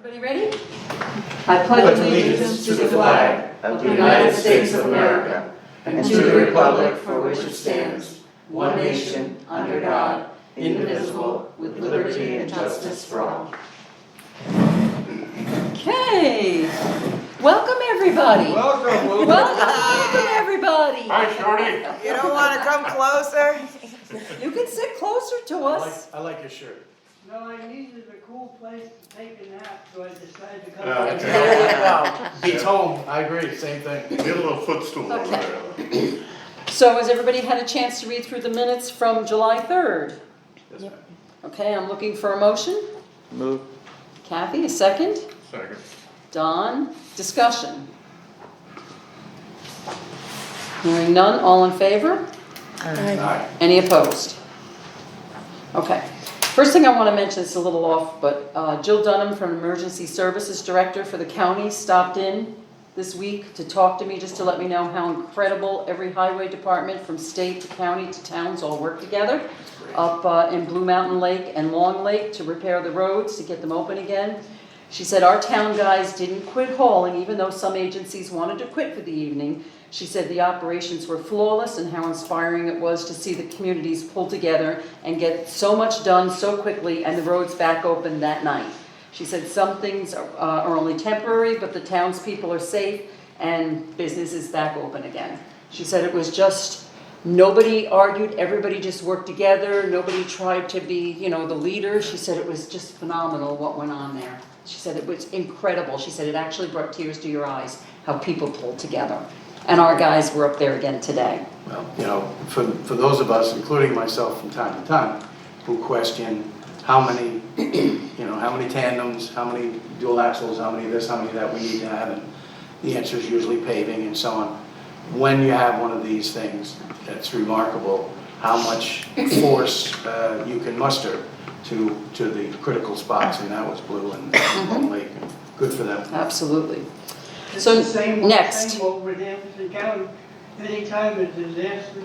Everybody ready? I pledge allegiance to the flag of the United States of America and to the republic for which it stands, one nation, under God, indivisible, with liberty and justice for all. Okay, welcome everybody. Welcome everybody. Hi, Shorty. You don't want to come closer? You can sit closer to us. I like your shirt. No, I needed a cool place to take a nap, so I decided to come. Okay. There you go. Beats home, I agree, same thing. Get a little footstool over there. So has everybody had a chance to read through the minutes from July 3rd? Yes, ma'am. Okay, I'm looking for a motion. Move. Kathy, a second. Second. Don, discussion. Hearing none, all in favor? Aye. Any opposed? Okay. First thing I want to mention, it's a little off, but Jill Dunham from Emergency Services Director for the county stopped in this week to talk to me, just to let me know how incredible every highway department from state to county to towns all work together up in Blue Mountain Lake and Long Lake to repair the roads, to get them open again. She said our town guys didn't quit hauling, even though some agencies wanted to quit for the evening. She said the operations were flawless and how inspiring it was to see the communities pull together and get so much done so quickly and the roads back open that night. She said some things are only temporary, but the townspeople are safe and business is back open again. She said it was just, nobody argued, everybody just worked together, nobody tried to be, the leader. She said it was just phenomenal what went on there. She said it was incredible. She said it actually brought tears to your eyes, how people pulled together. And our guys were up there again today. Well, for those of us, including myself from time to time, who question how many, how many tandems, how many dual axles, how many this, how many that we need to have, and the answer is usually paving and so on. When you have one of these things, it's remarkable how much force you can muster to the critical spots, and that was Blue and Long Lake, and good for them. Absolutely. It's So, the same next. old with Hampton County. Anytime a disaster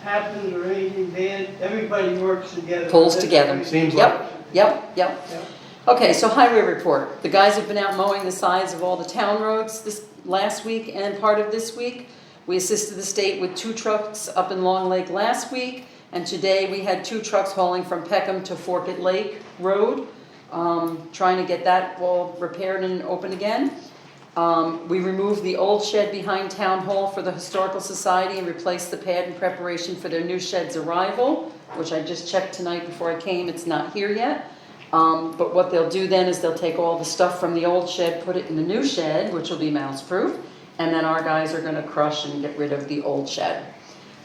happens or anything bad, everybody works together. Pulls together. Seems like. Yep. Okay, so highway report. The guys have been out mowing the sides of all the town roads this last week and part of this week. We assisted the state with 2 trucks up in Long Lake last week, and today we had 2 trucks hauling from Peckham to Forkett Lake Road, trying to get that all repaired and open again. We removed the old shed behind Town Hall for the Historical Society and replaced the pad in preparation for their new shed's arrival, which I just checked tonight before I came. It's not here yet. But what they'll do then is they'll take all the stuff from the old shed, put it in the new shed, which will be mouse-proof, and then our guys are going to crush and get rid of the old shed.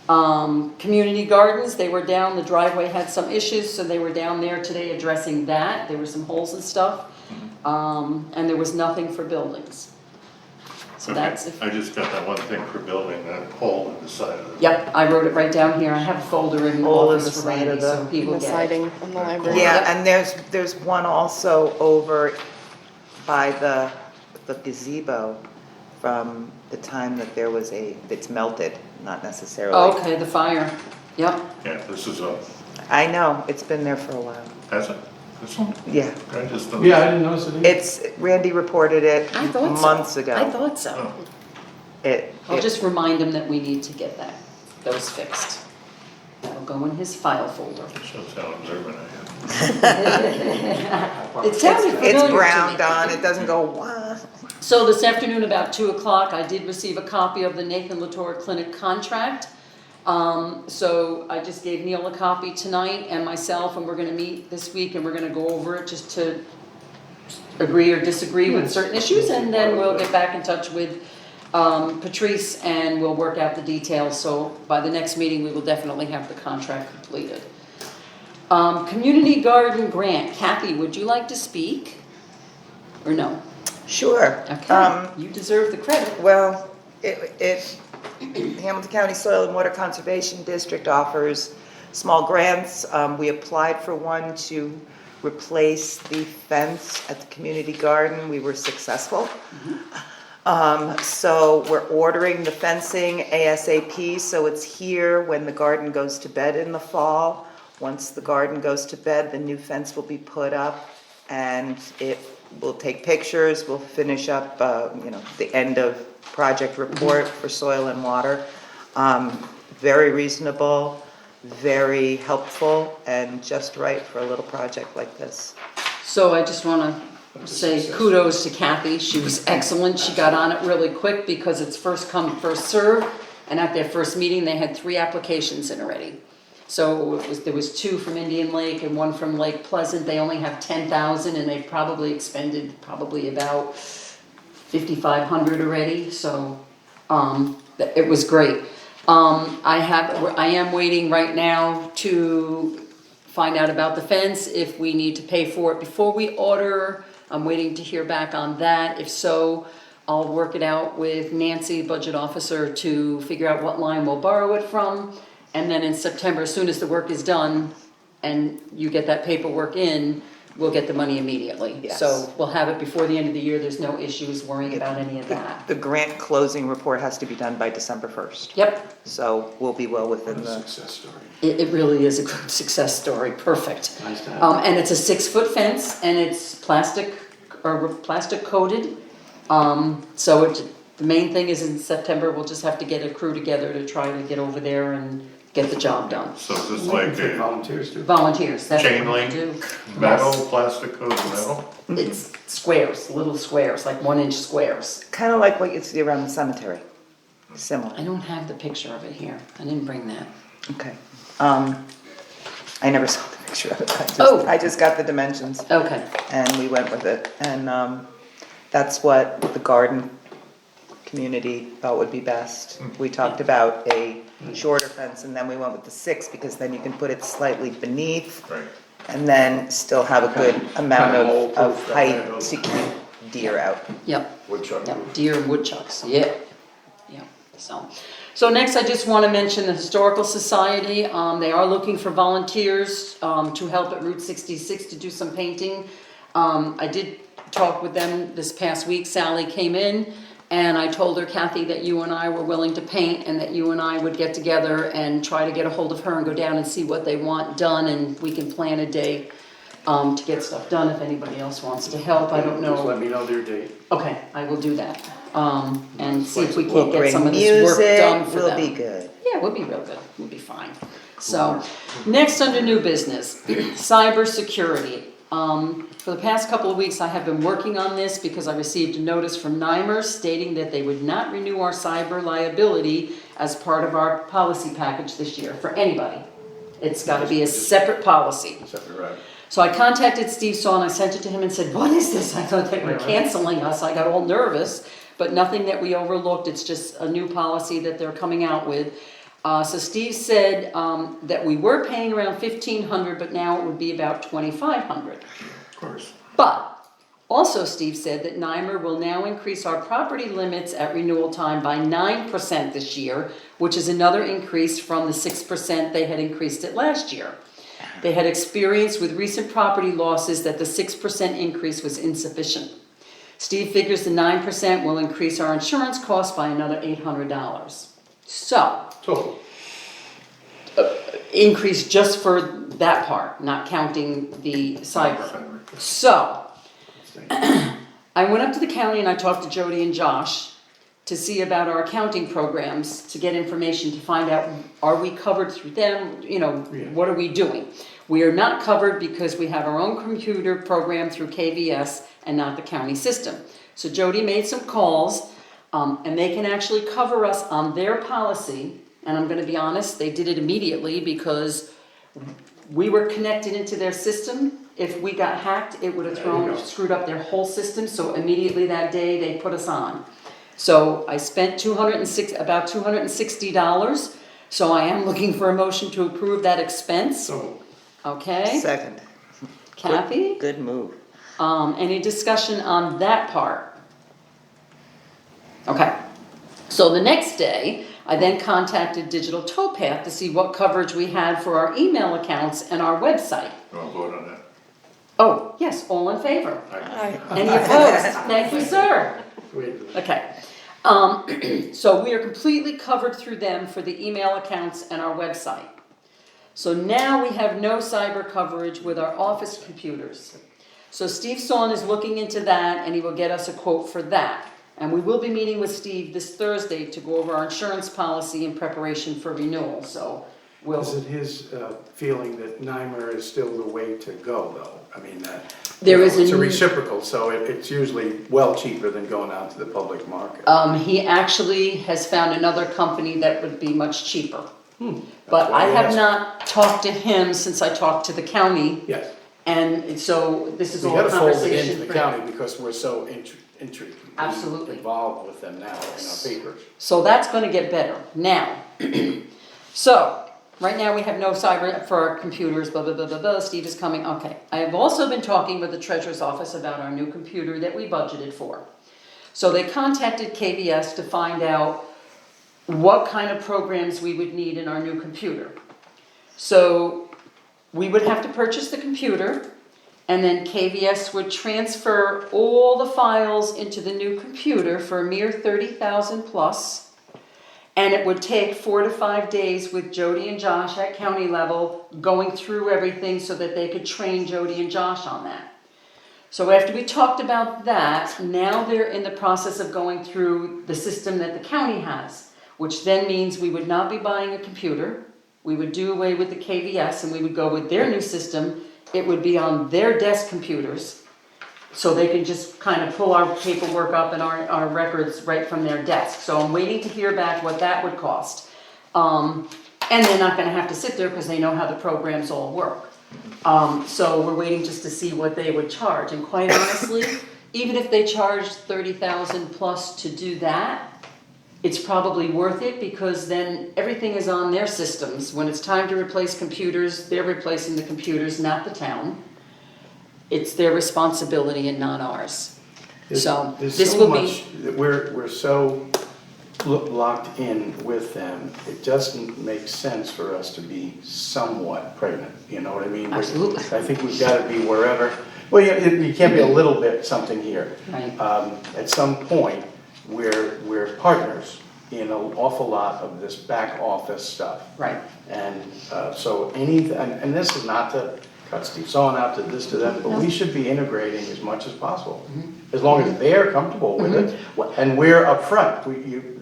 Community gardens, they were down, the driveway had some issues, so they were down there today addressing that. There were some holes and stuff, and there was nothing for buildings. So Okay. that's it. I just got that one thing for building, that hole in the side of the. Yep, I wrote it right down here. I have a folder in the Hole in office the for side Randy, of the- so people The get it. siding on the library. Yeah, and there's one also over by the gazebo from the time that there was it's melted, not necessarily. Oh, okay, the fire. Yep. Yeah, this is a, I know, it's been there for a while. has it? This one? Yeah, I just don't. Yeah, I didn't notice it either. Randy reported it I thought so. months ago. I thought so. Oh, I'll just remind him that we need to get those fixed. That'll go in his file folder. shows how observant I am. It sounded familiar It's to brown, me. Don, it doesn't go wah. So this afternoon about 2 o'clock, I did receive a copy of the Nathan Latour Clinic contract. So I just gave Neil a copy tonight and myself, and we're gonna meet this week and we're gonna go over it just to agree or disagree with certain issues, and then we'll get back in touch with Patrice and we'll work out the details. So by the next meeting, we will definitely have the contract completed. Community garden grant. Kathy, would you like to speak? Or no? Sure. Okay, you deserve the credit. Well, Hamilton County Soil and Water Conservation District offers small grants. We applied for one to replace the fence at the community garden. We were successful. So we're ordering the fencing ASAP, so it's here when the garden goes to bed in the fall. Once the garden goes to bed, the new fence will be put up, and it we'll take pictures, we'll finish up, the end of project report for soil and water. Very reasonable, very helpful, and just right for a little project like this. So I just want to say kudos to Kathy. She was excellent. She got on it really quick because it's first come, first serve. And at their first meeting, they had 3 applications in already. So there was 2 from Indian Lake and 1 from Lake Pleasant. They only have 10,000 and they've probably expended about 5,500 already. So it was great. I am waiting right now to find out about the fence, if we need to pay for it before we order. I'm waiting to hear back on that. If so, I'll work it out with Nancy, budget officer, to figure out what line we'll borrow it from. And then in September, as soon as the work is done and you get that paperwork in, we'll get the money immediately. Yes. So we'll have it before the end of the year. There's no issues worrying about any of that. The grant closing report has to be done by December 1st. Yep, So we'll be well within What a the, success story. it really is a good success story. Perfect. Nice to have. And it's a 6-foot fence and it's plastic coated. So the main thing is in September, we'll just have to get a crew together to try to get over there and get the job done. So is this Like like take a volunteers too. Volunteers, that's what Chain we link? do. metal, Yes. plastic coated metal? It's squares, little squares, like 1-inch squares. kind of like what you see around the cemetery, similar. I don't have the picture of it here. I didn't bring that. Okay. I never saw the picture of it. Oh. I just got the dimensions Okay, and we went with it. And that's what the garden community thought would be best. We talked about a shorter fence and then we went with the 6 because then you can put it slightly beneath Right. and then still have a good amount Kind of of hole-proof that height kind of- to keep deer out. yep. Woodchuck. Yep, deer and woodchucks, yeah, yeah, so next I just wanna mention the Historical Society, they are looking for volunteers, to help at Route 66 to do some painting. I did talk with them this past week, Sally came in, and I told her, Kathy, that you and I were willing to paint, and that you and I would get together and try to get a hold of her and go down and see what they want done, and we can plan a day, to get stuff done if anybody else wants to help, I don't know. Just let me know their date. Okay, I will do that, and see if we We'll can't get bring some of this work done music, for them. we'll be good. Yeah, we'll be real good, we'll be fine. So, next under new business, cybersecurity. For the past couple of weeks, I have been working on this because I received a notice from NYMER stating that they would not renew our cyber liability as part of our policy package this year, for anybody. It's gotta be a separate policy. Except for, So I contacted Steve Saw and I sent it to him and said, what is this? I thought they were canceling us. I got all nervous, but nothing that we overlooked. It's just a new policy that they're coming out with. So Steve said that we were paying around $1,500, but now it would be about $2,500. Of course. But also Steve said that NYMER will now increase our property limits at renewal time by 9% this year, which is another increase from the 6% they had increased it last year. They had experienced with recent property losses that the 6% increase was insufficient. Steve figures the 9% will increase our insurance costs by another $800. So, total. increase just for that part, not counting the cyber. So, I went up to the county and I talked to Jody and Josh to see about our accounting programs, to get information, to find out, are we covered through them, what are we doing? We are not covered because we have our own computer program through KVS and not the county system. So Jody made some calls, and they can actually cover us on their policy, and I'm gonna be honest, they did it immediately because we were connected into their system. If we got hacked, it would have screwed up their whole system, so immediately that day, they put us on. So I spent about $260, so I am looking for a motion to approve that expense, So, okay? Second. Kathy? Good move. Any discussion on that part? Okay, so the next day, I then contacted Digital Towpath to see what coverage we had for our email accounts and our website. You want to vote on that? Oh, yes, all in favor? Aye. Any opposed? Thank you, sir. wait, Okay, so we are completely covered through them for the email accounts and our website. So now we have no cyber coverage with our office computers. So Steve Sawn is looking into that, and he will get us a quote for that. And we will be meeting with Steve this Thursday to go over our insurance policy in preparation for renewal, so we'll. Is it his feeling that NYMER is still the way to go, though? I mean, that. There is It's a a- reciprocal, so it's usually well cheaper than going out to the public market. He actually has found another company that would be much cheaper. But why I I have asked. not talked to him since I talked to the county, Yes. and so this is We all gotta fold it conversation. into the for- county because we're so Absolutely. involved with them now in our papers. So that's gonna get better. Now, so, right now we have no cyber for our computers, blah, blah, blah, blah, blah, Steve is coming, okay. I have also been talking with the treasurer's office about our new computer that we budgeted for. So they contacted KVS to find out what kind of programs we would need in our new computer. So we would have to purchase the computer, and then KVS would transfer all the files into the new computer for a mere 30,000 plus. And it would take 4 to 5 days with Jody and Josh at county level going through everything so that they could train Jody and Josh on that. So after we talked about that, now they're in the process of going through the system that the county has, which then means we would not be buying a computer. We would do away with the KVS and we would go with their new system. It would be on their desk computers, so they could just kind of pull our paperwork up and our records right from their desk. So I'm waiting to hear back what that would cost. And they're not gonna have to sit there because they know how the programs all work. So we're waiting just to see what they would charge. And quite honestly, even if they charged 30,000 plus to do that, it's probably worth it because then everything is on their systems. When it's time to replace computers, they're replacing the computers, not the town. It's their responsibility and not ours. So There's this so will much be, that we're so locked in with them, it doesn't make sense for us to be somewhat pregnant, you know what I mean? Absolutely. I think we've gotta be wherever, well, you can't be a little bit something here. Right. At some point, we're partners in an awful lot of this back office stuff. right, And so and this is not to cut Steve Sawn out to this, to that, but we should be integrating as much as possible. As long as they're comfortable with it, and we're upfront,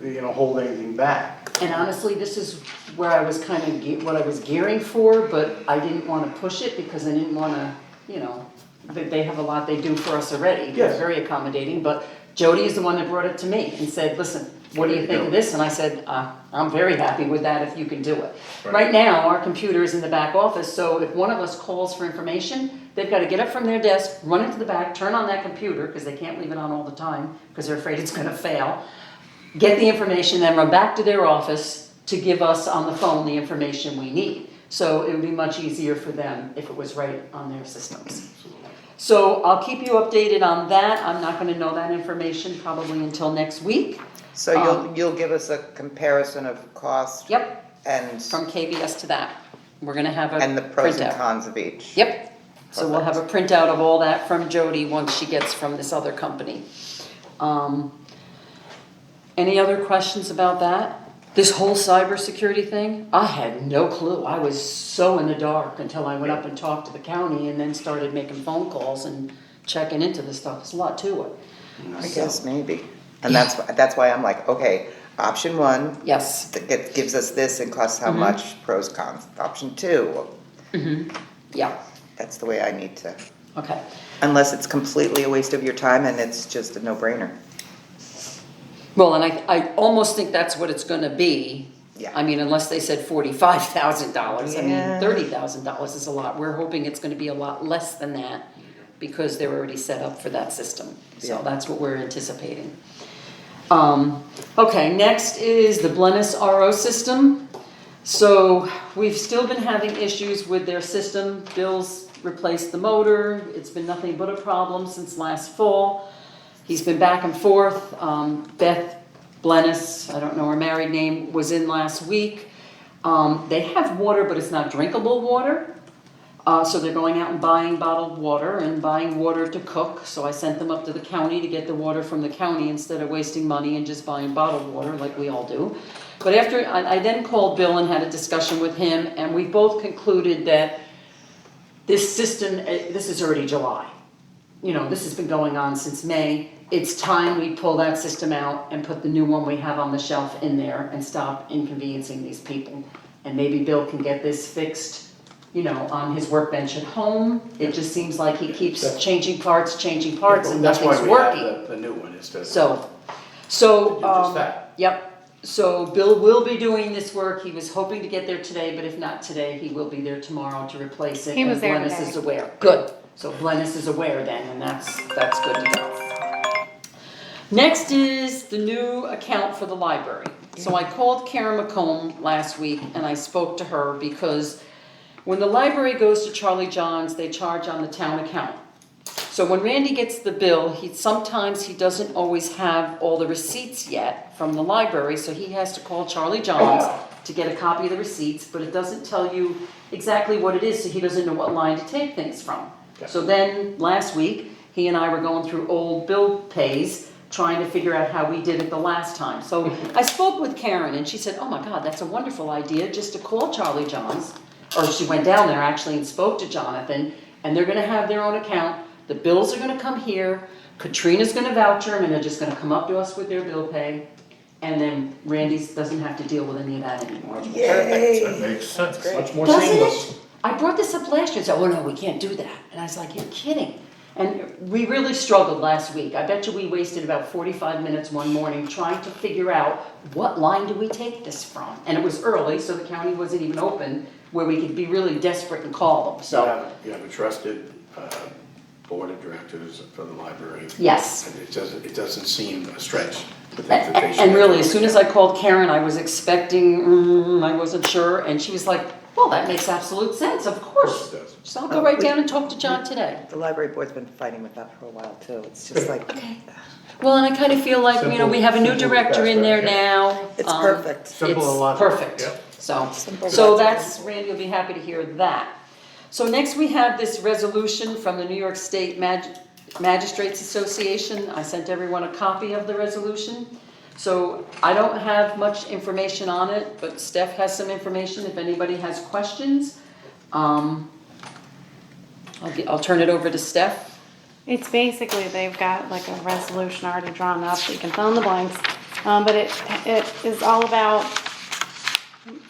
you know, hold anything back. and honestly, this is where I was kind of, what I was gearing for, but I didn't want to push it because I didn't want to, you know, they have a lot they do for us already. They're Yes. very accommodating, but Jody is the one that brought it to me and said, listen, what do you think of this? And I said, I'm very happy with that if you can do it. Right now, our computer is in the back office, so if one of us calls for information, they've got to get up from their desk, run into the back, turn on that computer, because they can't leave it on all the time, because they're afraid it's going to fail, get the information, then run back to their office to give us on the phone the information we need. So it would be much easier for them if it was right on their systems. So I'll keep you updated on that. I'm not going to know that information probably until next week. So you'll give us a comparison of cost? Yep, And, from KBS to that. We're gonna have a and the pros and printout. cons of each? Yep, so we'll have a printout of all that from Jody once she gets from this other company. Any other questions about that? This whole cybersecurity thing, I had no clue. I was so in the dark until I went up and talked to the county and then started making phone calls and checking into this stuff. There's a lot to it. I guess maybe. And that's why I'm like, okay, option one, Yes, that gives us this and costs how much, pros, cons. Option two, yeah, that's the way I need to, okay. unless it's completely a waste of your time and it's just a no-brainer. Well, and I almost think that's what it's gonna be. Yeah. I mean, unless they said $45,000, I mean, Yeah. $30,000 is a lot. We're hoping it's gonna be a lot less than that because they're already set up for that system. So Yeah. that's what we're anticipating. Okay, next is the Blennis RO system. So we've still been having issues with their system. Bill's replaced the motor. It's been nothing but a problem since last fall. He's been back and forth. Beth Blennis, I don't know her married name, was in last week. They have water, but it's not drinkable water. So they're going out and buying bottled water and buying water to cook. So I sent them up to the county to get the water from the county instead of wasting money and just buying bottled water like we all do. But after, I then called Bill and had a discussion with him, and we both concluded that this system, this is already July. this has been going on since May. It's time we pull that system out and put the new one we have on the shelf in there and stop inconveniencing these people. And maybe Bill can get this fixed, on his workbench at home. It just seems like he keeps changing parts and That's why nothing's we have working. the new one, is to. So, do just that. yep. So Bill will be doing this work. He was hoping to get there today, but if not today, he will be there tomorrow to replace it. He was there And Glennis today. is aware. Good. So Glennis is aware then, and that's good to go. Next is the new account for the library. So I called Karen McComb last week and I spoke to her because when the library goes to Charlie John's, they charge on the town account. So when Randy gets the bill, sometimes he doesn't always have all the receipts yet from the library, so he has to call Charlie John's to get a copy of the receipts, but it doesn't tell you exactly what it is, so he doesn't know what line to take things from. So then, last week, he and I were going through old bill pays, trying to figure out how we did it the last time. So I spoke with Karen, and she said, oh my God, that's a wonderful idea, just to call Charlie John's. Or she went down there actually and spoke to Jonathan, and they're gonna have their own account. The bills are gonna come here, Katrina's gonna voucher them, and they're just gonna come up to us with their bill pay. And then Randy's doesn't have to deal with any of that anymore. That makes sense. Much more Doesn't seamless. it? I brought this up last year and said, oh no, we can't do that. And I was like, you're kidding. And we really struggled last week. I bet you we wasted about 45 minutes one morning trying to figure out what line do we take this from? And it was early, so the county wasn't even open, where we could be really desperate and call them, so. You have a trusted board of directors for the library. Yes. And it doesn't seem a stretch to think that they should. And really, as soon as I called Karen, I was expecting, I wasn't sure, and she was like, well, that makes absolute sense, of course. Of course it does. So I'll go right down and talk to John today. The library board's been fighting with that for a while too. It's just like, Well, and I kind of feel like, we have a new Simple, director in there fast, now. it's perfect. Simple and It's logical. perfect. Yep. So Simple. that's, Randy will be happy to hear that. So next we have this resolution from the New York State Magistrates Association. I sent everyone a copy of the resolution. So I don't have much information on it, but Steph has some information if anybody has questions. I'll turn it over to Steph. It's basically, they've got like a resolution already drawn up, you can fill in the blanks. But it is all about,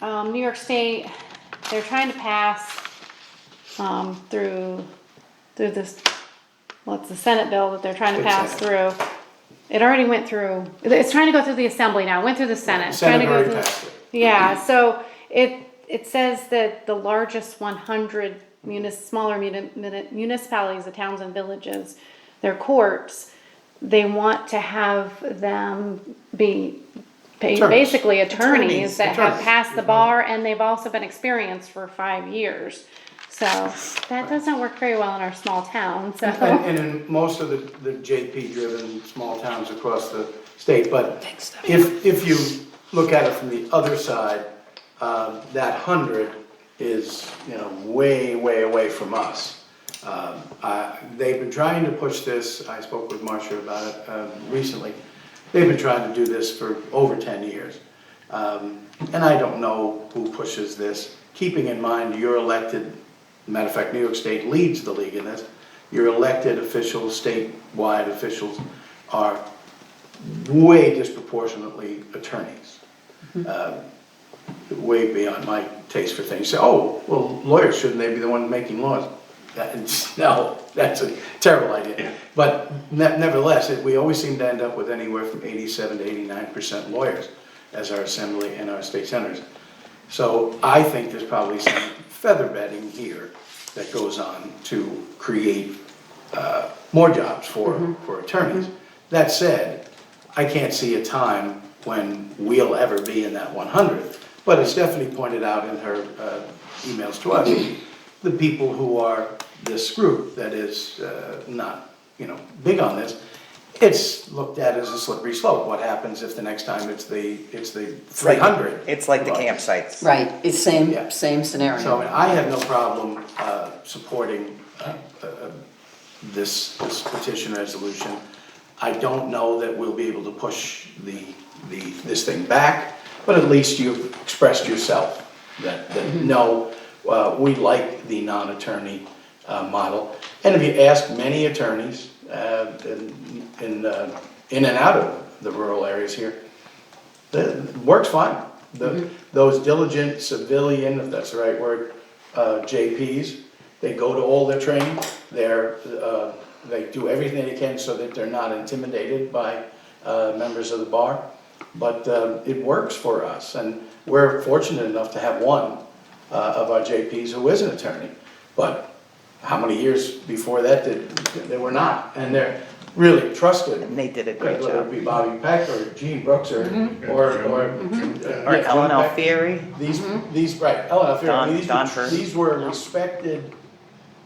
New York State, they're trying to pass, through this, it's the Senate bill that they're trying to Good pass Senate. through. It already went through, it's trying to go through the Assembly now, went through the Senate. The Senate trying to go already through- passed it. Yeah, so it says that the largest 100 smaller municipalities, the towns and villages, their courts, they want to have them be Attorneys. basically attorneys that have Attorneys. passed the bar, and they've also been experienced for 5 years. So that doesn't work very well in our small town, so. And in most of the JP-driven small towns across the state, but if you look at it from the other side, that 100 is, way, way away from us. They've been trying to push this, I spoke with Marcia about it recently, they've been trying to do this for over 10 years. And I don't know who pushes this, keeping in mind you're elected. Matter of fact, New York State leads the league in this. Your elected officials, statewide officials, are way disproportionately attorneys. Way beyond my taste for things. So, well, lawyers, shouldn't they be the one making laws? No, that's a terrible idea. But nevertheless, we always seem to end up with anywhere from 87 to 89% lawyers as our assembly and our state senators. So I think there's probably some feather bedding here that goes on to create more jobs for attorneys. That said, I can't see a time when we'll ever be in that 100. But as Stephanie pointed out in her emails to us, the people who are this group that is not, big on this, it's looked at as a slippery slope. What happens if the next time it's the 300? It's like the campsites. Right, it's Yeah. same scenario. So I have no problem supporting this petition resolution. I don't know that we'll be able to push this thing back, but at least you've expressed yourself that no, we like the non-attorney model. And if you ask many attorneys, in and out of the rural areas here, it works fine. Those diligent civilian, if that's the right word, JPs, they go to all their training, they do everything they can so that they're not intimidated by members of the bar. But it works for us, and we're fortunate enough to have one of our JPs who is an attorney. But how many years before that they were not, and they're really trusted. And they did a great Whether it job. be Bobby Peck or Gene Brooks or Or Ellen Alfieri. These, right, Ellen Alfieri, Don Furst. these were respected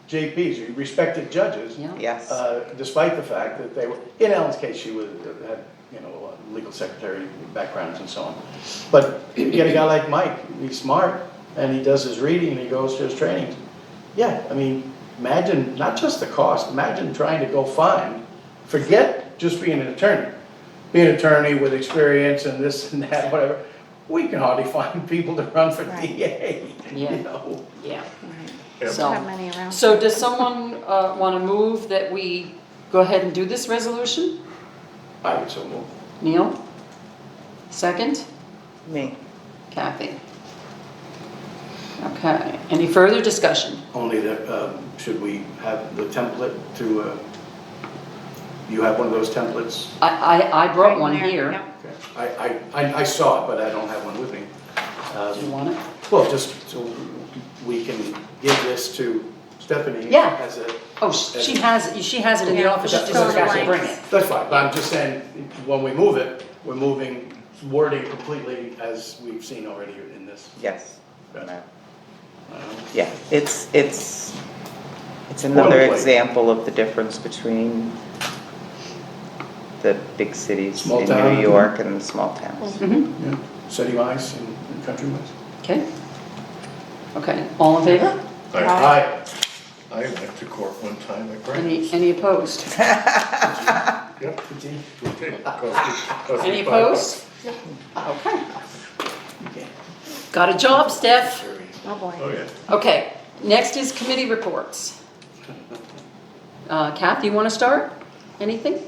JPs, respected judges. Yeah. Yes. Despite the fact that they were, in Ellen's case, she had, you know, legal secretary backgrounds and so on. But you get a guy like Mike, he's smart, and he does his reading, and he goes to his trainings. Yeah, I mean, imagine, not just the cost, imagine trying to go find, forget just being an attorney. Be an attorney with experience and this and that, whatever. We can hardly find people to run for Right. DA, Yeah. you know? Yeah. Yep. So- Have many around. So does someone want to move that we go ahead and do this resolution? I would so move. Neil? Second? Me. Kathy? Okay, any further discussion? Only that, should we have the template to, you have one of those templates? I brought Right one there, here. yep. Okay. I saw it, but I don't have one with me. Do you want it? Well, just so we can give this to Stephanie. Yeah. As a, Oh, she has it in the Yeah, office, she just just fill in the forgot to bring blanks. it. that's fine, but I'm just saying, when we move it, we're moving wording completely as we've seen already in this. Yes. Okay. Yeah, it's another Boilerplate. example of the difference between the big cities Small in town. New York and the small towns. Yeah, city mice and country mice. Okay? Okay, all in favor? Aye. I went to court one time at Greenwich. Any opposed? Yep. Any opposed? Okay. Got a job, Steph. Oh, boy. Oh, yeah. Okay, next is committee reports. Kath, you want to start? Anything?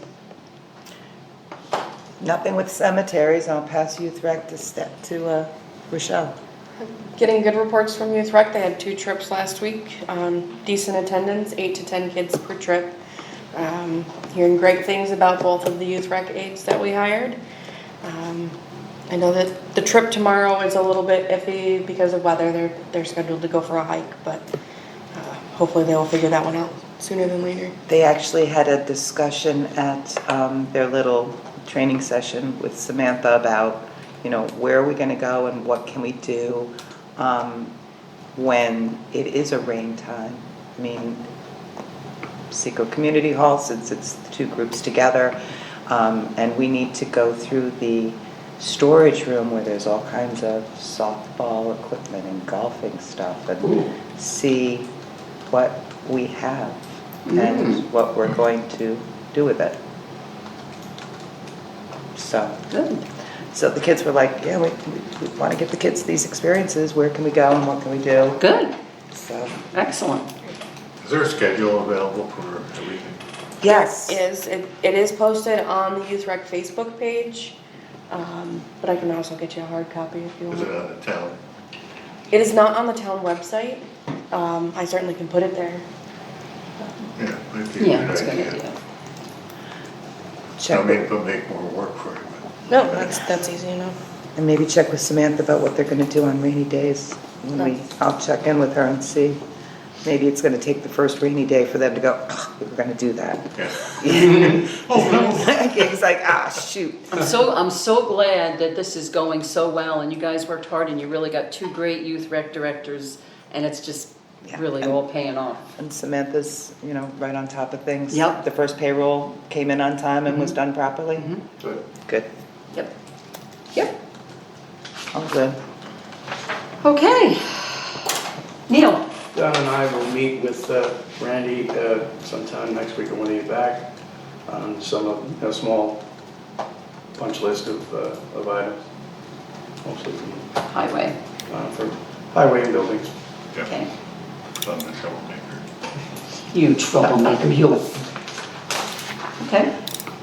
Nothing with cemeteries, I'll pass youth rec to Rochelle. Getting good reports from Youth Rec. They had 2 trips last week. Decent attendance, 8 to 10 kids per trip. Hearing great things about both of the Youth Rec aides that we hired. I know that the trip tomorrow is a little bit iffy because of weather. They're scheduled to go for a hike, but hopefully they will figure that one out sooner than later. They actually had a discussion at their little training session with Samantha about, you know, where are we gonna go and what can we do when it is a rain time. I mean, Seco Community Hall, since it's the 2 groups together, and we need to go through the storage room where there's all kinds of softball equipment and golfing stuff and see what we have and what we're going to do with it. Good. So the kids were like, yeah, we want to give the kids these experiences, where can we go and what can we do? Good, So, excellent. Is there a schedule available for everything? yes. It is posted on the Youth Rec Facebook page, but I can also get you a hard copy if you Is want. it on the town? It is not on the town website. I certainly can put it there. Yeah, might be a Yeah, good that's a good idea. idea. Check It'll make more work for you. No, that's easy enough. And maybe check with Samantha about what they're gonna do on rainy days. I'll check in with her and see. Maybe it's gonna take the first rainy day for them to go, "Ugh, we were gonna do that." Yeah. Oh, no. It's like, shoot. I'm so glad that this is going so well, and you guys worked hard, and you really got 2 great youth rec directors, and it's just Yeah. really all paying off. And Samantha's, you know, right on top of things. Yep. The first payroll came in on time and was done properly. Good. Good, Yep. Yep. all good. Okay. Neil? Don and I will meet with Randy sometime next week or when he's back on a small punch list of items, mostly Highway. for highway and buildings. Yeah, Okay. I'm the troublemaker. You troublemaker, you. Okay,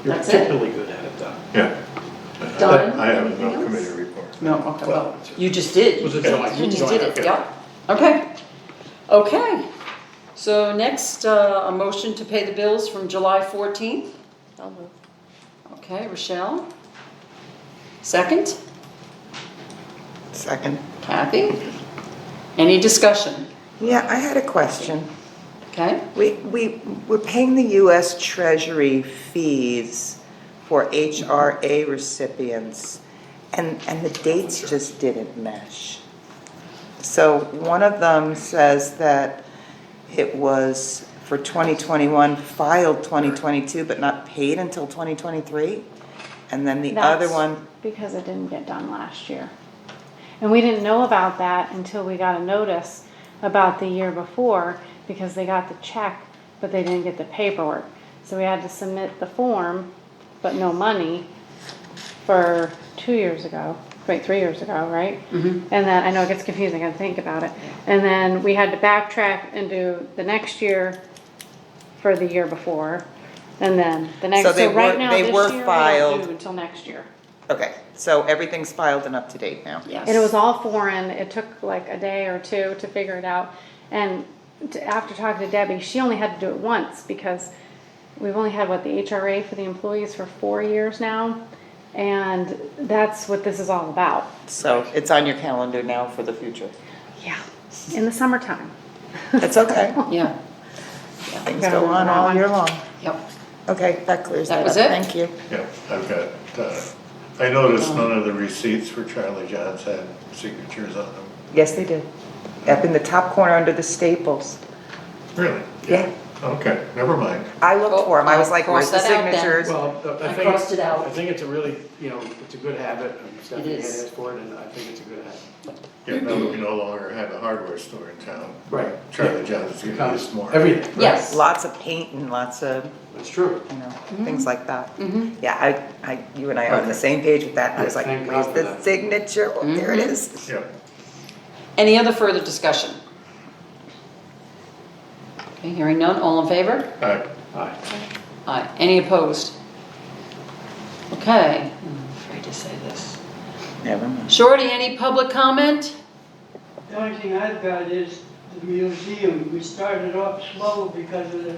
You're that's it. particularly good at it, Don. Yeah. Done. I have Anything no else? committee report. No, okay, well, you just did. Was a joint- You just joint did it, effort. yeah. Okay. Okay. So next, a motion to pay the bills from July 14th. I'll move. Okay, Rochelle. Second, Second. Kathy. Any discussion? Yeah, I had a question. Okay? We're paying the US Treasury fees for HRA recipients, and the dates just didn't mesh. So one of them says that it was for 2021, filed 2022, but not paid until 2023. And then the other That's one, because it didn't get done last year. And we didn't know about that until we got a notice about the year before, because they got the check, but they didn't get the paperwork. So we had to submit the form, but no money, for 2 years ago, wait, 3 years ago, right? And then, I know it gets confusing, I think about it. And then we had to backtrack and do the next year for the year before. And then the next, So they so right were- now, they this were year, we filed- don't do until next year. okay, so everything's filed and up to date now. Yes. And it was all foreign. It took like a day or two to figure it out. And after talking to Debbie, she only had to do it once because we've only had, the HRA for the employees for 4 years now. And that's what this is all about. So it's on your calendar now for the future. Yeah, in the summertime. It's okay. Yeah, Things Gotta go on remember that all one. year long. yep. Okay, that clears That that was up. it? Thank you. Yeah, I've got, I noticed none of the receipts for Charlie John's had signatures on them. Yes, they did. Up in the top corner under the staples. Really? Yeah. Okay, never mind. I looked for them. I was like, where's Cross the that out then. signatures? Well, I I think, crossed it out. I think it's a really, it's a good habit, and Stephanie had is. asked for it, and I think it's a good habit. Yeah, now that we no longer have a hardware store in town. Right. Charlie John's is gonna be smart. Everything. right. Yes. Lots of paint and lots of, It's true. things like that. Mhm. Yeah, you and I are on the same page with that. And I was like, Thank where's God for the that. signature? Oh, there it is. Yeah. Any other further discussion? Okay, hearing none, all in favor? Aye. Aye. Aye. Any opposed? Okay, I'm afraid to say this. Never mind. Shorty, any public comment? The only thing I've got is the museum. We started off slow because of the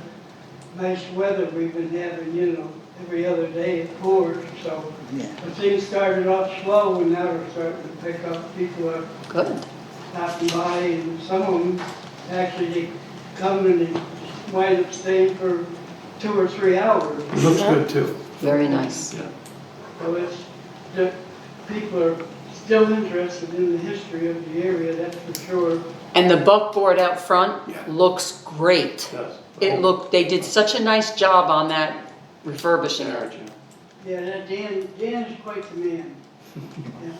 nice weather we've been having, every other day it pours, so. Yeah. But things started off slow and now they're starting to pick up. People are Good. stopping by and some of them actually they come and they wind up staying for 2 or 3 hours. It looks good too. Very nice. Yeah. So it's, the people are still interested in the history of the area, that's for sure. And the buckboard out front Yeah. looks great. It does. They did such a nice job on that refurbishing Very it. generous. Yeah, that Dan is quite the man. Yeah.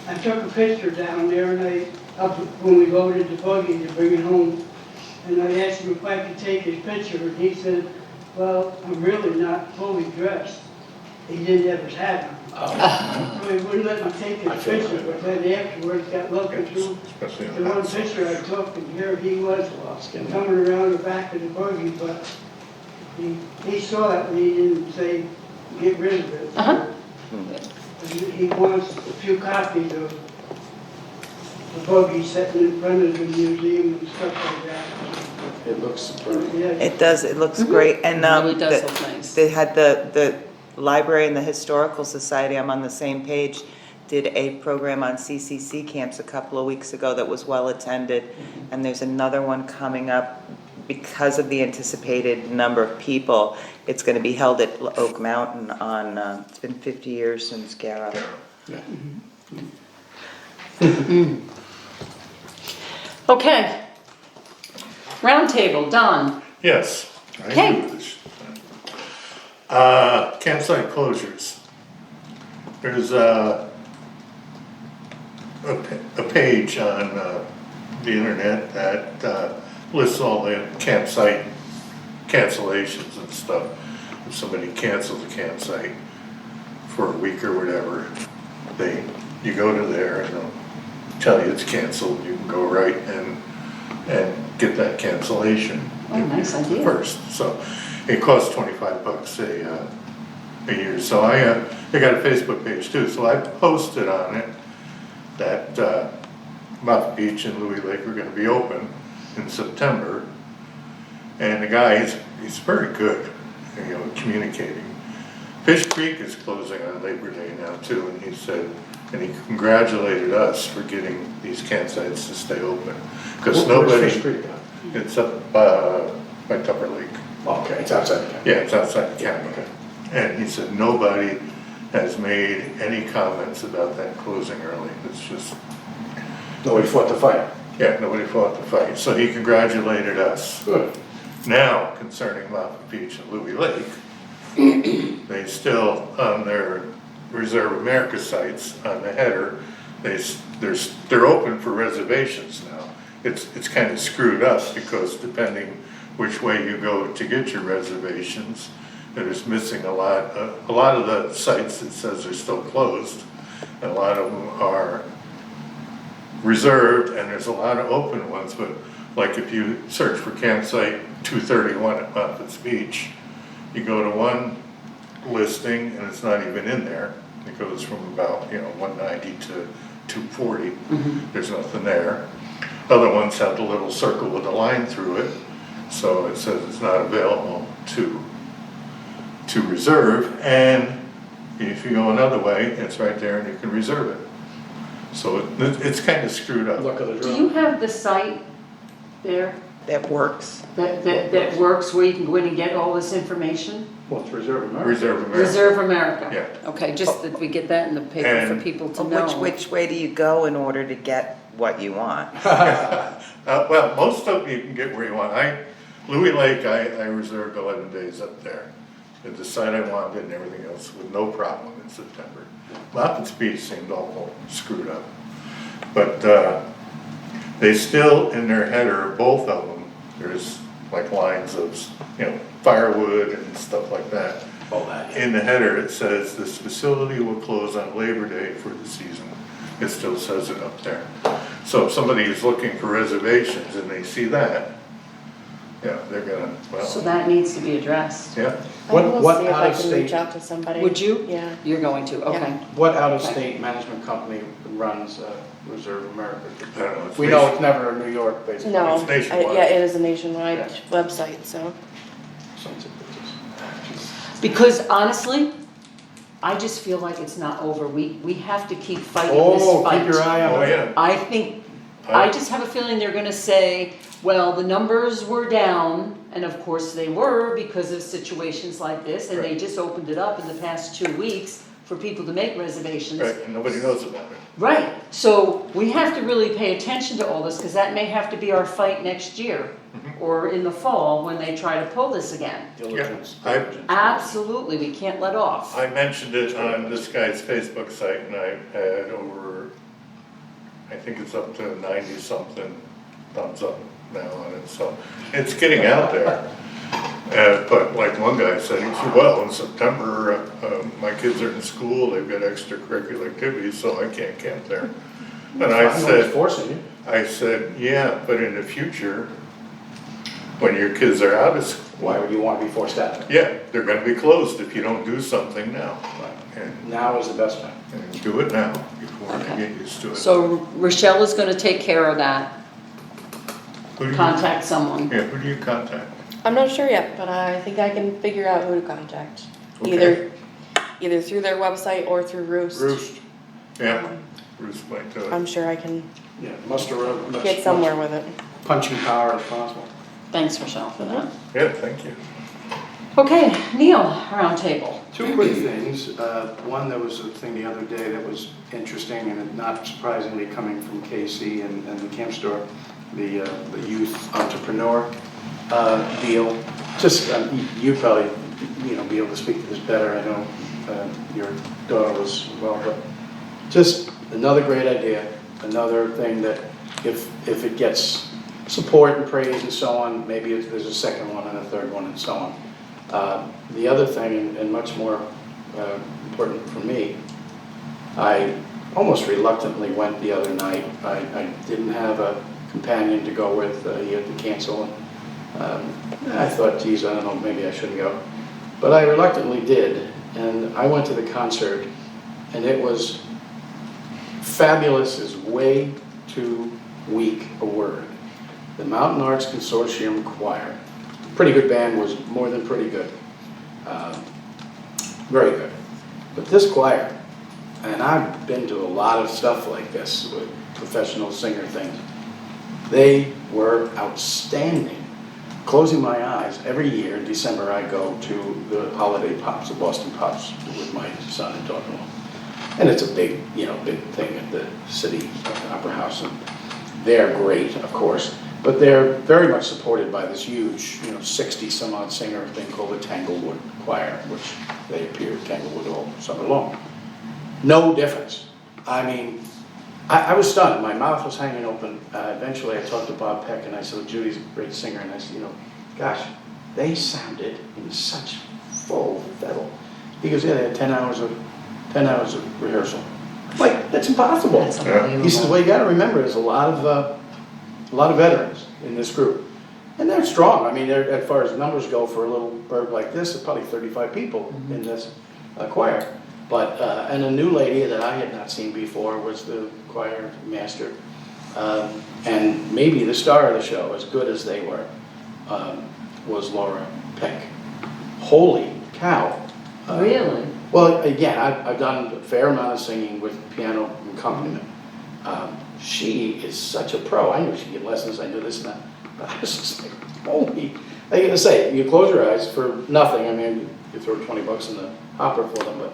I took a picture down there and when we loaded the buggy to bring it home, and I asked him if I could take his picture, and he said, well, I'm really not fully dressed. He didn't have his hat on. So he wouldn't let me take I his feel picture, that. but then afterwards got looking through Especially in the one hot summer. picture I took, and here he was coming around the back of the buggy, but he saw it and he didn't say, get rid of it. Uh-huh. He wants a few copies of the buggy sitting in front of the museum and stuff like that. It looks superb. Yeah, It does, it looks great. And It really does look nice. they had the library and the historical society, I'm on the same page, did a program on CCC camps a couple of weeks ago that was well attended. And there's another one coming up because of the anticipated number of people. It's going to be held at Oak Mountain on, it's been 50 years since Gara. Yeah. Okay. Roundtable, Don. Yes. I Okay. knew this. Campsite closures. There's a page on the internet that lists all the campsite cancellations and stuff. If somebody cancels a campsite for a week or whatever, you go to there and they'll tell you it's canceled. You can go right and get that cancellation. Oh, nice idea. First, so It costs $25 a year. So I got a Facebook page too, so I posted on it that Moffett Beach and Louis Lake are gonna be open in September. And the guy, he's very good, you know, communicating. Fish Creek is closing on Labor Day now too, and he said, and he congratulated us for getting these campsites to stay open. Because nobody, Where's Fish Creek at? it's up by Tupper Lake. Okay, it's outside the county. Yeah, it's outside the county. And he said, nobody has made any comments about that closing early. It's just, Nobody fought the fight. yeah, nobody fought the fight. So he congratulated us. Good. Now, concerning Moffett Beach and Louis Lake, they still, on their Reserve America sites, on the header, they're open for reservations now. It's kind of screwed up because depending which way you go to get your reservations, there's missing a lot of the sites it says are still closed. And a lot of them are reserved, and there's a lot of open ones, but like if you search for campsite 231 at Moffitt's Beach, you go to one listing and it's not even in there. It goes from about, 190 to 240. There's nothing there. Other ones have the little circle with a line through it, so it says it's not available to reserve. And if you go another way, it's right there and you can reserve it. So it's kind of screwed up. Look at the Do you draw. have the site there That works. that works where you can go in and get all this information? Well, it's Reserve America. Reserve America. Reserve America? Yeah. Okay, just that we get that in the paper for And- people to know. Which way do you go in order to get what you want? Well, most of you can get where you want. Louis Lake, I reserved 11 days up there. At the site I wanted and everything else with no problem in September. Moffitt's Beach seemed awful screwed up. But they still, in their header, both of them, there's like lines of, firewood and stuff like that. All that. In the header, it says this facility will close on Labor Day for the season. It still says it up there. So if somebody is looking for reservations and they see that, they're gonna, So well, that needs to be addressed. yeah. I What- will what see if I can out-of-state- reach out to somebody. Would you? Yeah. You're going to, okay. What out-of-state management company runs Reserve America? I don't know, it's We know it's never New York, basically. No, It's nationwide. yeah, it is a nationwide Yeah. website, so. Because honestly, I just feel like it's not over. We have to keep fighting this Oh, fight. keep your eye on Oh, it. yeah. I just have a feeling they're gonna say, well, the numbers were down, and of course they were because of situations like this, and they Right. just opened it up in the past 2 weeks for people to make reservations. Right, and nobody knows about it. Right, so we have to really pay attention to all this, because that may have to be our fight next year, or in the fall, when they try to pull this again. Diligence. Yeah, I- diligence. Absolutely, we can't let off. I mentioned it on this guy's Facebook site and I had over, I think it's up to 90 something thumbs up now on it, so it's getting out there. But like one guy said, he said, well, in September, my kids are in school, they've got extracurricular activities, so I can't camp there. And I Nobody's said, forcing you. yeah, but in the future, when your kids are out of school, Why would you want to be forced out? yeah, they're gonna be closed if you don't do something now. And Now is the best time. and do it now before Okay. you get used to it. So Rochelle is gonna take care of that, Who do you- contact someone. Yeah, who do you contact? I'm not sure yet, but I think I can figure out who to contact. Okay. Either through their website or through Roost. Roost. Yeah, Roost might do it. I'm sure I can Yeah, muster up. get somewhere with it. Punching power as possible. Thanks, Rochelle, for that. Yeah, thank you. Okay, Neil, roundtable. Two quick things. One, there was a thing the other day that was interesting and not surprisingly coming from KC and the Camp Store, the youth entrepreneur deal. Just, you probably, be able to speak to this better. I know your daughter was as well, but just another great idea, another thing that if it gets support and praise and so on, maybe there's a second one and a third one and so on. The other thing, and much more important for me, I almost reluctantly went the other night. I didn't have a companion to go with. He had to cancel. I thought, geez, I don't know, maybe I shouldn't go. But I reluctantly did, and I went to the concert, and it was fabulous is way too weak a word. The Mountain Arts Consortium Choir, pretty good band, was more than pretty good. Very good. But this choir, and I've been to a lot of stuff like this with professional singer things, they were outstanding. Closing my eyes, every year in December I go to the holiday pops, the Boston Pops, with my son and daughter-in-law. And it's a big, big thing at the City Opera House. And they're great, of course, but they're very much supported by this huge, 60-some-odd singer thing called the Tanglewood Choir, which they appear at Tanglewood all summer long. No difference. I mean, I was stunned. My mouth was hanging open. Eventually, I talked to Bob Peck, and I said, well, Judy's a great singer. And I said, gosh, they sounded in such full fettle. He goes, yeah, they had 10 hours of rehearsal. I'm like, that's impossible. That's unbelievable. He says, well, you got to remember, there's a lot of veterans in this group. And they're strong. I mean, as far as numbers go for a little burg like this, there's probably 35 people in this choir. But, and a new lady that I had not seen before was the choir master. And maybe the star of the show, as good as they were, was Laura Peck. Holy cow. Really? Well, again, I've done a fair amount of singing with piano accompaniment. She is such a pro. I knew she'd get lessons, I knew this and that. But I was just like, holy. I gotta say, you close your eyes for nothing. I mean, you throw $20 in the hopper for them, but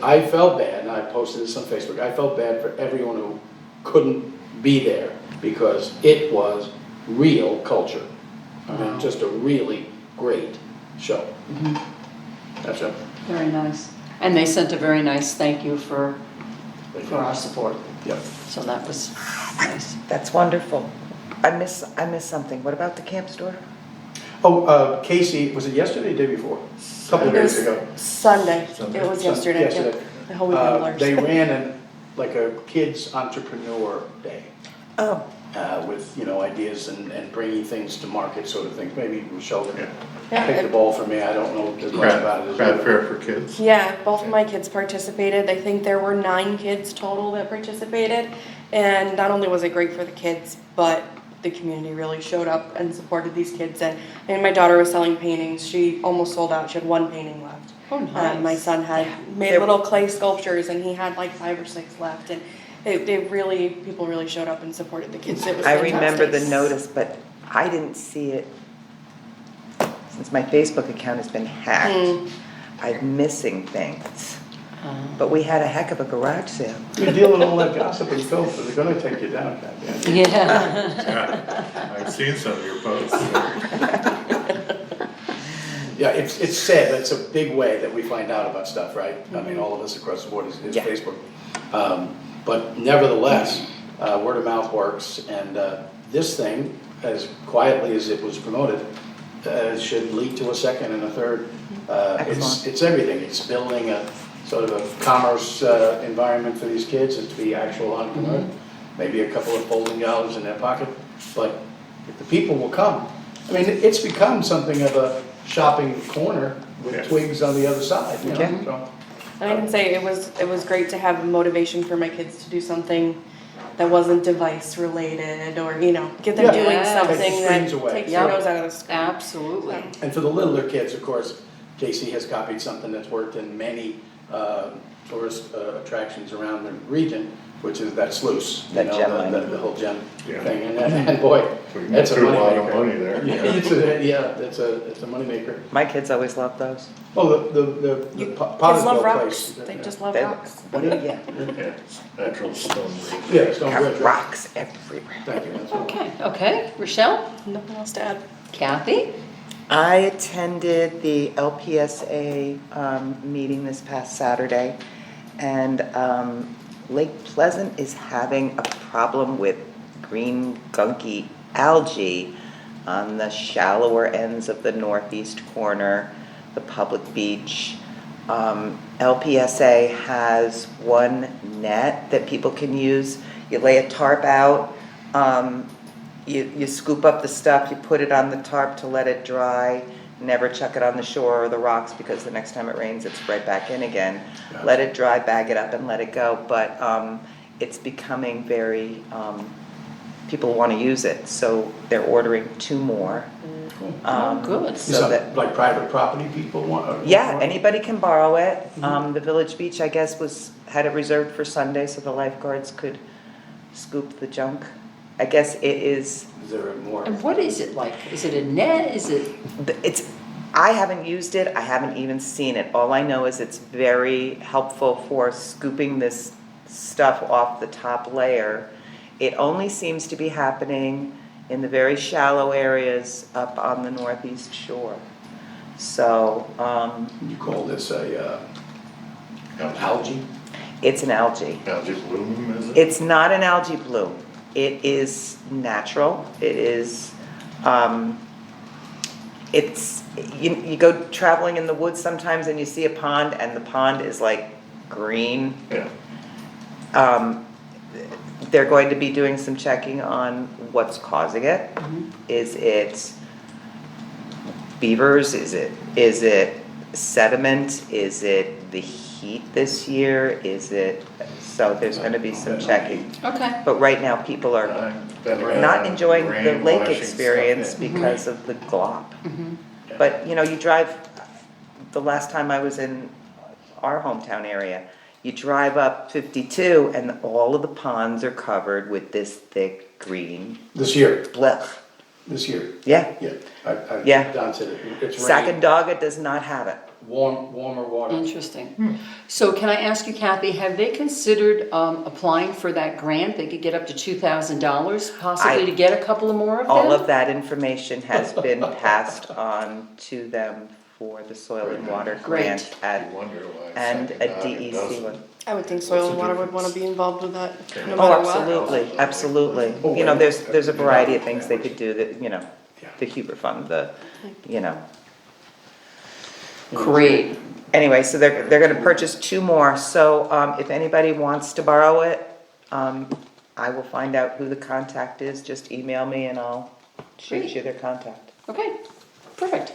I felt bad, and I posted this on Facebook, I felt bad for everyone who couldn't be there because it was real culture. I mean, just a really great show. That's it. Very nice. And they sent a very nice thank you for our support. Yep. So that was nice. That's wonderful. I miss something. What about the camp store? Oh, Casey, was it yesterday or the day before? A couple of It days was ago. Sunday. Sunday. It was yesterday. Yesterday. Yep. The whole weekend blurs. They ran like a kids entrepreneur day. Oh, With, ideas and bringing things to market sort of things. Maybe Michelle can Yeah, take the it- ball from me. I don't know as much about it as Crab you. fair for kids. Yeah, both of my kids participated. I think there were 9 kids total that participated. And not only was it great for the kids, but the community really showed up and supported these kids. And my daughter was selling paintings. She almost sold out. She had 1 painting left. Oh, nice. My son had made There- little clay sculptures, and he had like 5 or 6 left. And people really showed up and supported the kids. It was I remember the fantastic. notice, but I didn't see it since my Facebook account has been hacked. I'm missing things. But we had a heck of a garage sale. You deal with all that gossip and filth, so they're gonna take you down, Kathy. Yeah. Yeah, I've seen some of your posts. Yeah, it's sad, that's a big way that we find out about stuff, right? I mean, all of us across the board is Yeah. Facebook. But nevertheless, word of mouth works, and this thing, as quietly as it was promoted, should lead to a second and a third. Excellent. It's everything, it's building a sort of a commerce environment for these kids, it's to be actual entrepreneurs, maybe a couple of folding dollars in their pocket, but if the people will come. I mean, it's become something of a shopping corner with Yes. twigs on the other side, Okay. so. And I can say it was great to have a motivation for my kids to do something that wasn't device related or get them Yeah. doing Yes. something Take the that screens away. takes Yep. your nose out of the screen. Absolutely. And for the littler kids, of course, Casey has copied something that's worked in many tourist attractions around the region, which is that sluice. That gem line. The whole gem Yeah. thing, and boy, So you that's a threw a lot of moneymaker. money there. Yeah, it's a moneymaker. My kids always loved those. Oh, the Kids Pottersville love place. rocks. They just love They- rocks. What do you get? Yeah, it's natural stone. Yeah, Stone Bridge, Got right? rocks everywhere. Thank you, that's right. Okay. Rochelle? Nothing else to add. Kathy? I attended the LPSA meeting this past Saturday, and Lake Pleasant is having a problem with green gunky algae on the shallower ends of the northeast corner, the public beach. LPSA has one net that people can use. You lay a tarp out, you scoop up the stuff, you put it on the tarp to let it dry, never chuck it on the shore or the rocks because the next time it rains, it's right back in again. Let it dry, bag it up and let it go, but it's becoming very, people want to use it, so they're ordering 2 more. good. So that, Like private property people want? yeah, anybody can borrow it. The Village Beach, I guess, had it reserved for Sunday so the lifeguards could scoop the junk. I guess it is, Is there more? And what is it like? Is it a net? Is it? I haven't used it, I haven't even seen it. All I know is it's very helpful for scooping this stuff off the top layer. It only seems to be happening in the very shallow areas up on the northeast shore. So, You call this a algae? it's an algae. Algae bloom, is it? It's not an algae bloom. It is natural. It is, you go traveling in the woods sometimes and you see a pond and the pond is like green. Yeah, They're going to be doing some checking on what's causing it. Is it beavers? Is it sediment? Is it the heat this year? So there's gonna be some checking. Okay. But right now, people are I've been around not enjoying the rain lake washing experience stuff in. because of the glop. But, you drive, the last time I was in our hometown area, you drive up 52 and all of the ponds are covered with this thick green This year, blech. this year, Yeah. yeah. Yeah. Don said it's rain, Sacandaga does not have it. warmer water. Interesting. So can I ask you, Kathy, have they considered applying for that grant? They could get up to $2,000 possibly to get a couple of more of them? All of that information has been passed on to them for the soil and water Great. grant I wonder why. and a Sacandaga DEC doesn't. one. I would think soil What's and the water would difference? wanna be involved with that, no Oh, matter what. absolutely, absolutely. Oh, There's a variety of things they could do that, Yeah. the Huber Fund, Great. Anyway, so they're gonna purchase 2 more, so, if anybody wants to borrow it, I will find out who the contact is, just email me and I'll shoot you their contact. Okay, perfect.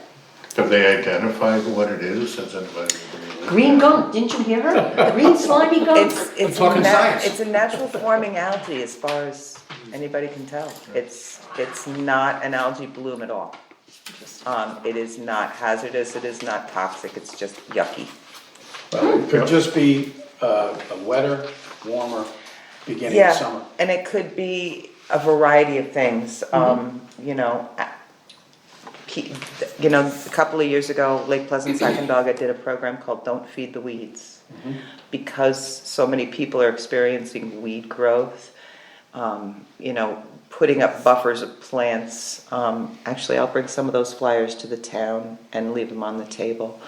Have they identified what it is? Has anybody? Green gum, didn't you hear her? Green slimy gum. It's talking science. It's a natural forming algae as far as anybody can tell. It's not an algae bloom at all. It is not hazardous, it is not toxic, it's just yucky. Well, it could just be a wetter, warmer beginning of summer. Yeah, and it could be a variety of things, a couple of years ago, Lake Pleasant Sacandaga did a program called Don't Feed the Weeds. Because so many people are experiencing weed growth, putting up buffers of plants. Actually, I'll bring some of those flyers to the town and leave them on the table.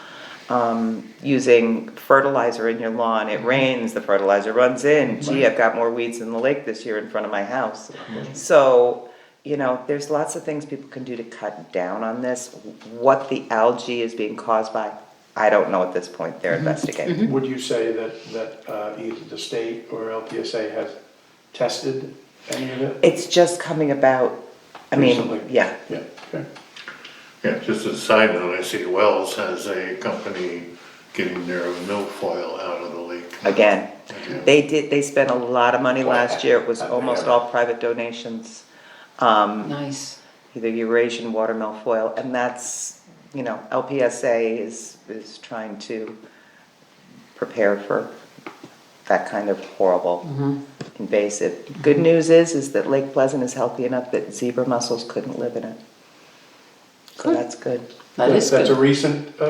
Using fertilizer in your lawn, it rains, the fertilizer runs in. Gee, I've got more weeds in the lake this year in front of my house. So, there's lots of things people can do to cut down on this. What the algae is being caused by, I don't know at this point, they're investigating. Would you say that either the state or LPSA has tested any of it? It's just coming about, Recently? yeah. Yeah, okay. Yeah, just as a side note, I see Wells has a company getting their milfoil out of the lake. Again, Again. they spent a lot of money last year, it was almost all private donations. Nice. Either Eurasian water milfoil, and that's, LPSA is trying to prepare for that kind of horrible invasive. Good news is that Lake Pleasant is healthy enough that zebra mussels couldn't live in it. So Good. that's good. That is That's a good. recent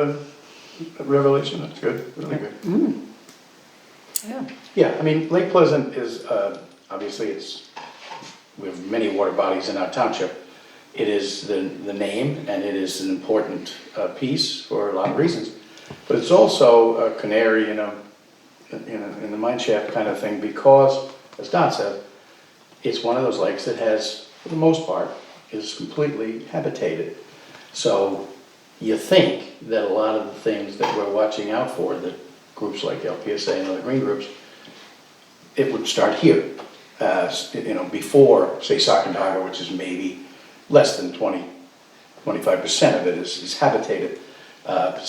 revelation, that's good, really good. Yeah. Yeah, I mean, Lake Pleasant is, obviously we have many water bodies in our township. It is the name and it is an important piece for a lot of reasons. But it's also a canary in the mine shaft kind of thing because, as Don said, it's one of those lakes that has, for the most part, is completely habitated. So you think that a lot of the things that we're watching out for, that groups like LPSA and other green groups, it would start here. before, say, Sacandaga, which is maybe less than 25% of it is habitated.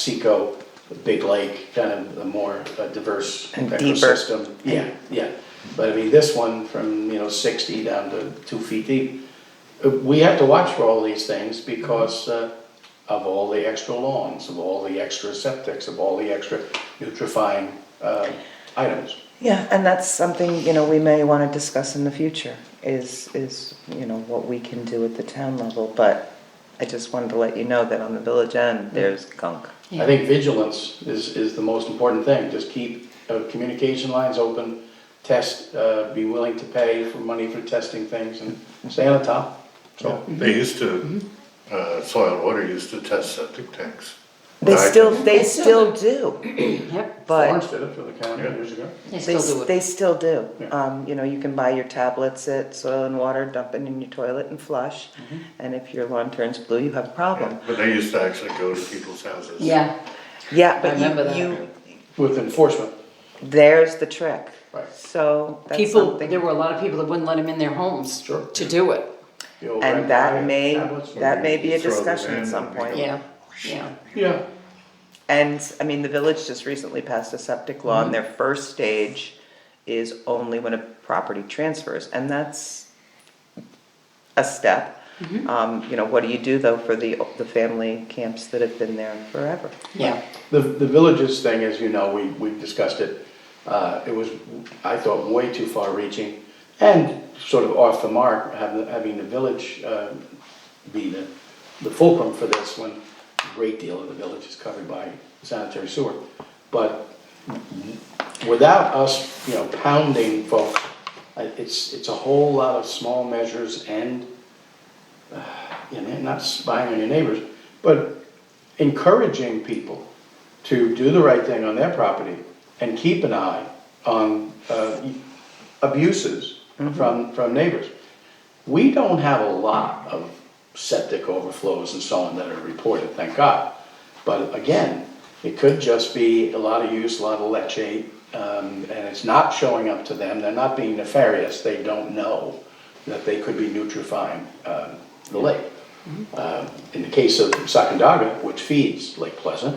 Pico, the big lake, kind of a more diverse And deeper. ecosystem. Yeah, yeah. But I mean, this one from, 60 down to 2 feet deep. We have to watch for all these things because of all the extra lawns, of all the extra septics, of all the extra nutrifying items. Yeah, and that's something, we may want to discuss in the future, is, what we can do at the town level, but I just wanted to let you know that on the village end, there's gunk. I think vigilance is the most important thing. Just keep communication lines open, test, be willing to pay for money for testing things and stay on the top. So, They used to, Soil and Water used to test septic tanks. They I- still do, Yep, but Florence did it for the county years ago. they still do it. they still do. Yeah. You can buy your tablets at Soil and Water, dump it in your toilet and flush, and if your lawn turns blue, you have a problem. But they used to actually go to people's houses. Yeah, Yeah, I but remember that. With enforcement. there's the trick. Right. So that's people, something. there were a lot of people that wouldn't let them in their homes Sure. to do it. The old red And that light may, tablets. that may be a Throw them discussion in at some and point. Yeah, yeah. Yeah. And, the village just recently passed a septic law, and their first stage is only when a property transfers, and that's a step. What do you do though for the family camps that have been there forever? Yeah, The villages thing, as you know, we've discussed it. It was, I thought, way too far reaching and sort of off the mark, having the village be the fulcrum for this when a great deal of the village is covered by sanitary sewer. But without us, pounding folks, it's a whole lot of small measures and, not spying on your neighbors, but encouraging people to do the right thing on their property and keep an eye on abuses from neighbors. We don't have a lot of septic overflows and so on that are reported, thank God. But again, it could just be a lot of use, a lot of leachate, and it's not showing up to them. They're not being nefarious. They don't know that they could be nutrifying the lake. In the case of Sacandaga, which feeds Lake Pleasant,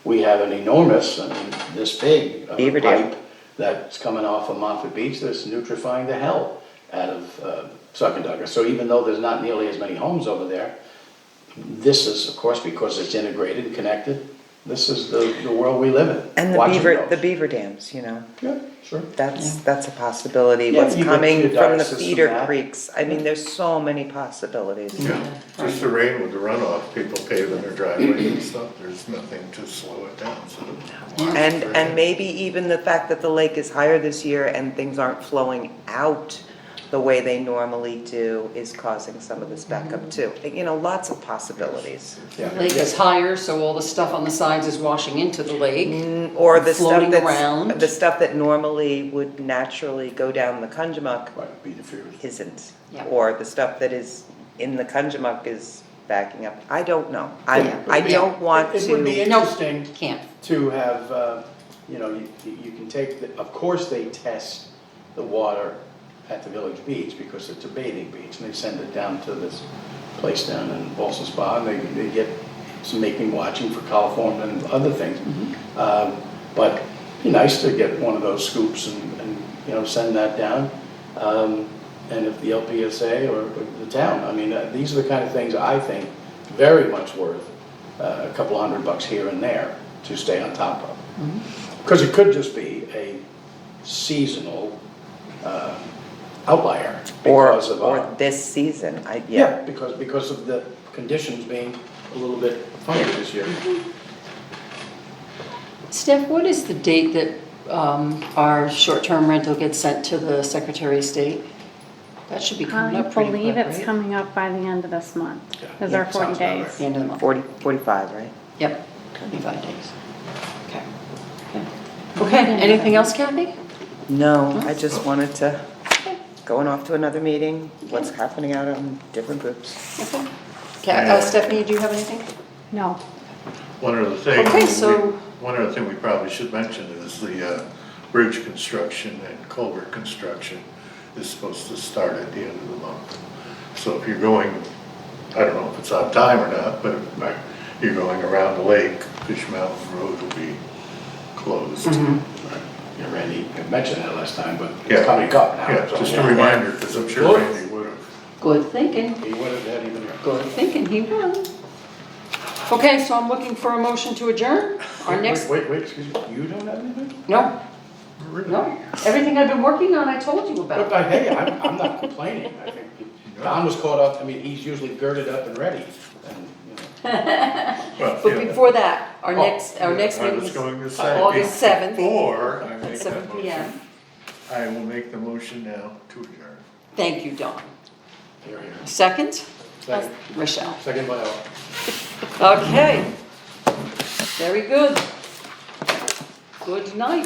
we have an enormous, this big Beaver dam. pipe that's coming off of Moffett Beach that's nutrifying the hell out of Sacandaga. So even though there's not nearly as many homes over there, this is, of course, because it's integrated and connected, this is the world we live in. And watching the those. beaver dams, Yeah, sure. that's a possibility. Yeah, What's you get coming your from the access to feeder that. creeks, there's so many possibilities. Yeah, just the rain with the runoff, people paving their driveway and stuff, there's nothing to slow it down, so. And maybe even the fact that the lake is higher this year and things aren't flowing out the way they normally do is causing some of this backup too. Lots of possibilities. Yeah. lake is higher, so all the stuff on the sides is washing into the lake. Or the stuff Floating around. the stuff that normally would naturally go down the Kunjamuck Right, be diffused. isn't. Yeah. Or the stuff that is in the Kunjamuck is backing up. I don't know. Yeah. I don't want It would be to, No, interesting can't. to have, you can take, of course they test the water at the village beach because it's a bathing beach and they send it down to this place down in Balsam Spa and they get some making watching for coliform and other things. But it'd be nice to get one of those scoops and send that down. And if the LPSA or the town, these are the kind of things I think very much worth a couple $100 here and there to stay on top of. Because it could just be a seasonal outlier because of or this season, because of the conditions being a little bit funny this year. Steph, what is the date that our short-term rental gets sent to the Secretary of State? That should be coming I up pretty quick, believe it's right? coming up by the end of this month, Yeah. is our 40 Sounds about days. The end of the month. 45, right? Yep, 25 days. Okay. Okay, anything else, Kathy? No, I just wanted to, going off to another meeting, what's happening out on different groups. Okay. Stephanie, do you have anything? No. One other thing. Okay, so- One other thing we probably should mention is the bridge construction and culvert construction is supposed to start at the end of the month. So if you're going, I don't know if it's on time or not, but if you're going around the lake, Fish Mountain Road will be closed. Yeah, Randy had mentioned that last time, but Yeah. it's coming up now. Yeah, so- just a reminder, because I'm sure Randy would have. Good thinking, He would have had even. good thinking, he would. Okay, so I'm looking for a motion to adjourn. Our next, Wait, excuse me, you don't have anything? no, no, everything I've been working on, I told you But, about. hey, I'm not complaining, I think Don was caught up, I mean, he's usually girded up and ready, and, you know. Well, But yeah. before that, our Oh, next I meeting was is going to say. August 7th, Before I make seven that PM. motion, I will make the motion now to adjourn. Thank you, Don. Here, here. Second, Second, Rochelle. second by all. Okay. Very good. Good night.